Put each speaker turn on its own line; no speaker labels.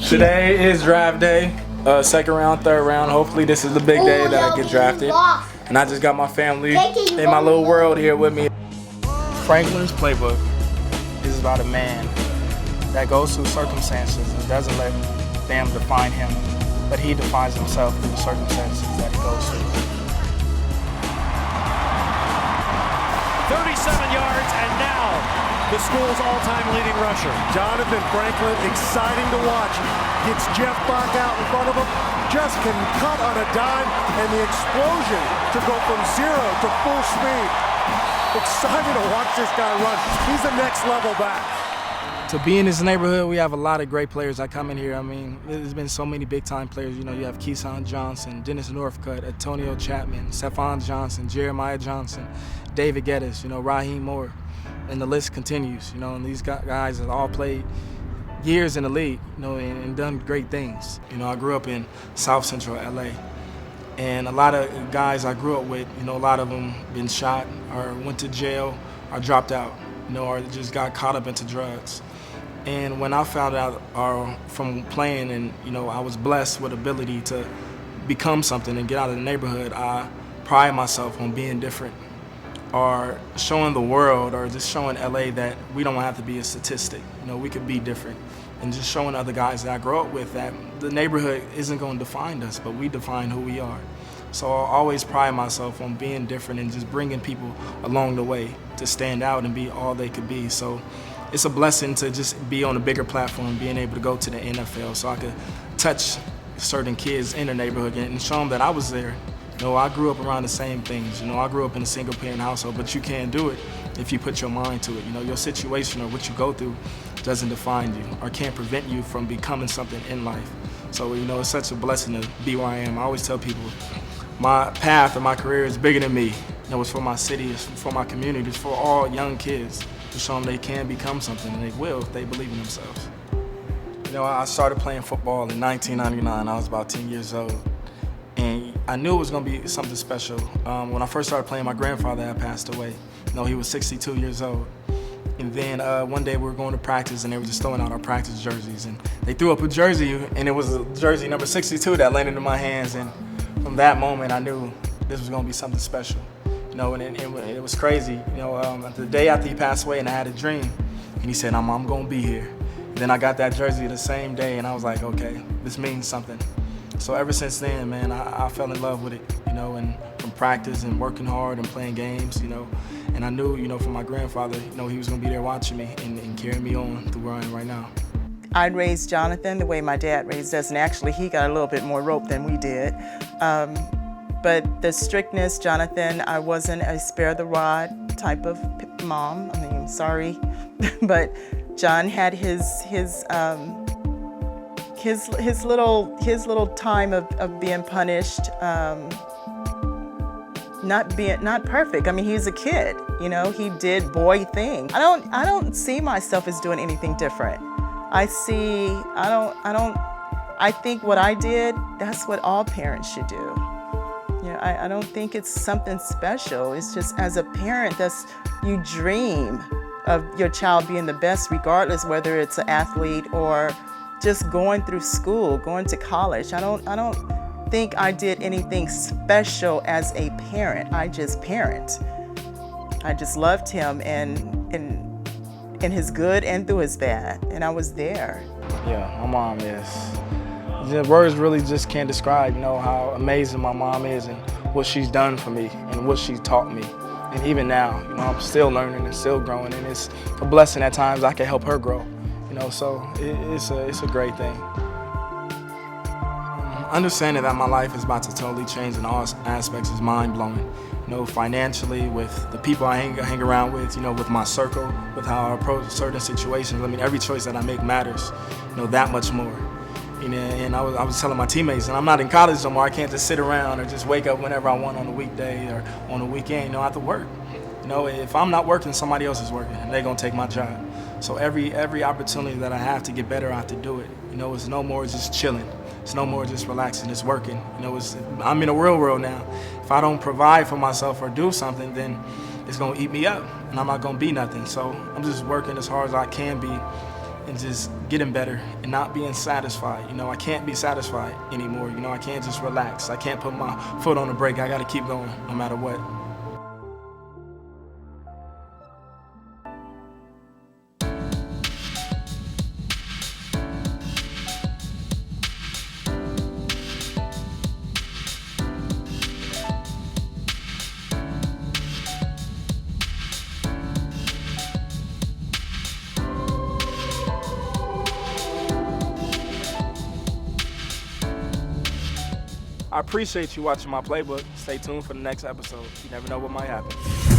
Today is draft day, second round, third round. Hopefully this is the big day that I get drafted. And I just got my family in my little world here with me. Franklin's Playbook is about a man that goes through circumstances and doesn't let them define him, but he defines himself through the circumstances that he goes through.
37 yards, and now the school's all-time leading rusher.
Johnathan Franklin, exciting to watch. Gets Jeff Bach out in front of him, just can cut on a dime, and the explosion to go from 0 to full speed. Exciting to watch this guy run. He's the next level back.
To be in this neighborhood, we have a lot of great players that come in here. I mean, there's been so many big-time players. You know, you have Keyshawn Johnson, Dennis Northcutt, Antonio Chapman, Stephon Johnson, Jeremiah Johnson, David Geddes, you know, Raheem Moore, and the list continues. You know, and these guys have all played years in the league, you know, and done great things. You know, I grew up in South Central LA, and a lot of guys I grew up with, you know, a lot of them been shot or went to jail or dropped out, you know, or just got caught up into drugs. And when I found out from playing, and you know, I was blessed with ability to become something and get out of the neighborhood, I pride myself on being different, or showing the world, or just showing LA that we don't have to be a statistic. You know, we could be different, and just showing other guys that I grew up with that the neighborhood isn't going to define us, but we define who we are. So I always pride myself on being different and just bringing people along the way to stand out and be all they could be. So it's a blessing to just be on a bigger platform, being able to go to the NFL so I could touch certain kids in the neighborhood and show them that I was there. You know, I grew up around the same things. You know, I grew up in a single-parent household, but you can't do it if you put your mind to it. You know, your situation or what you go through doesn't define you or can't prevent you from becoming something in life. So, you know, it's such a blessing to be where I am. I always tell people my path or my career is bigger than me. You know, it's for my city, it's for my community, it's for all young kids, to show them they can become something, and they will if they believe in themselves. You know, I started playing football in 1999. I was about 10 years old, and I knew it was going to be something special. When I first started playing, my grandfather had passed away. You know, he was 62 years old. And then one day we were going to practice, and they were just throwing out our practice jerseys, and they threw up a jersey, and it was a jersey number 62 that landed in my hands, and from that moment I knew this was going to be something special. You know, and it was crazy. You know, the day after he passed away, and I had a dream, and he said, I'm gonna be here. And then I got that jersey the same day, and I was like, okay, this means something. So ever since then, man, I fell in love with it, you know, and from practice and working hard and playing games, you know, and I knew, you know, from my grandfather, you know, he was gonna be there watching me and carrying me on to where I am right now.
I raised Johnathan the way my dad raised us, and actually he got a little bit more rope than we did. But the strictness, Johnathan, I wasn't a spare the rod type of mom. I mean, sorry, but John had his little time of being punished, not perfect. I mean, he's a kid, you know. He did boy things. I don't see myself as doing anything different. I think what I did, that's what all parents should do. You know, I don't think it's something special. It's just, as a parent, you dream of your child being the best, regardless whether it's an athlete or just going through school, going to college. I don't think I did anything special as a parent. I just parent. I just loved him in his good and through his bad, and I was there.
Yeah, my mom is. The words really just can't describe, you know, how amazing my mom is and what she's done for me and what she's taught me. And even now, you know, I'm still learning and still growing, and it's a blessing at times I can help her grow, you know, so it's a great thing. Understanding that my life is about to totally change in all aspects is mind-blowing. You know, financially, with the people I hang around with, you know, with my circle, with how I approach certain situations. I mean, every choice that I make matters, you know, that much more. You know, and I was telling my teammates, and I'm not in college no more. I can't just sit around or just wake up whenever I want on a weekday or on a weekend. You know, I have to work. You know, if I'm not working, somebody else is working, and they're gonna take my job. So every opportunity that I have to get better, I have to do it. You know, it's no more just chilling. It's no more just relaxing. It's working. You know, I'm in a real world now. If I don't provide for myself or do something, then it's gonna eat me up, and I'm not gonna be nothing. So I'm just working as hard as I can be, and just getting better and not being satisfied. You know, I can't be satisfied anymore. You know, I can't just relax. I can't put my foot on the brake. I got to keep going no matter what. I appreciate you watching my playbook. Stay tuned for the next episode. You never know what might happen.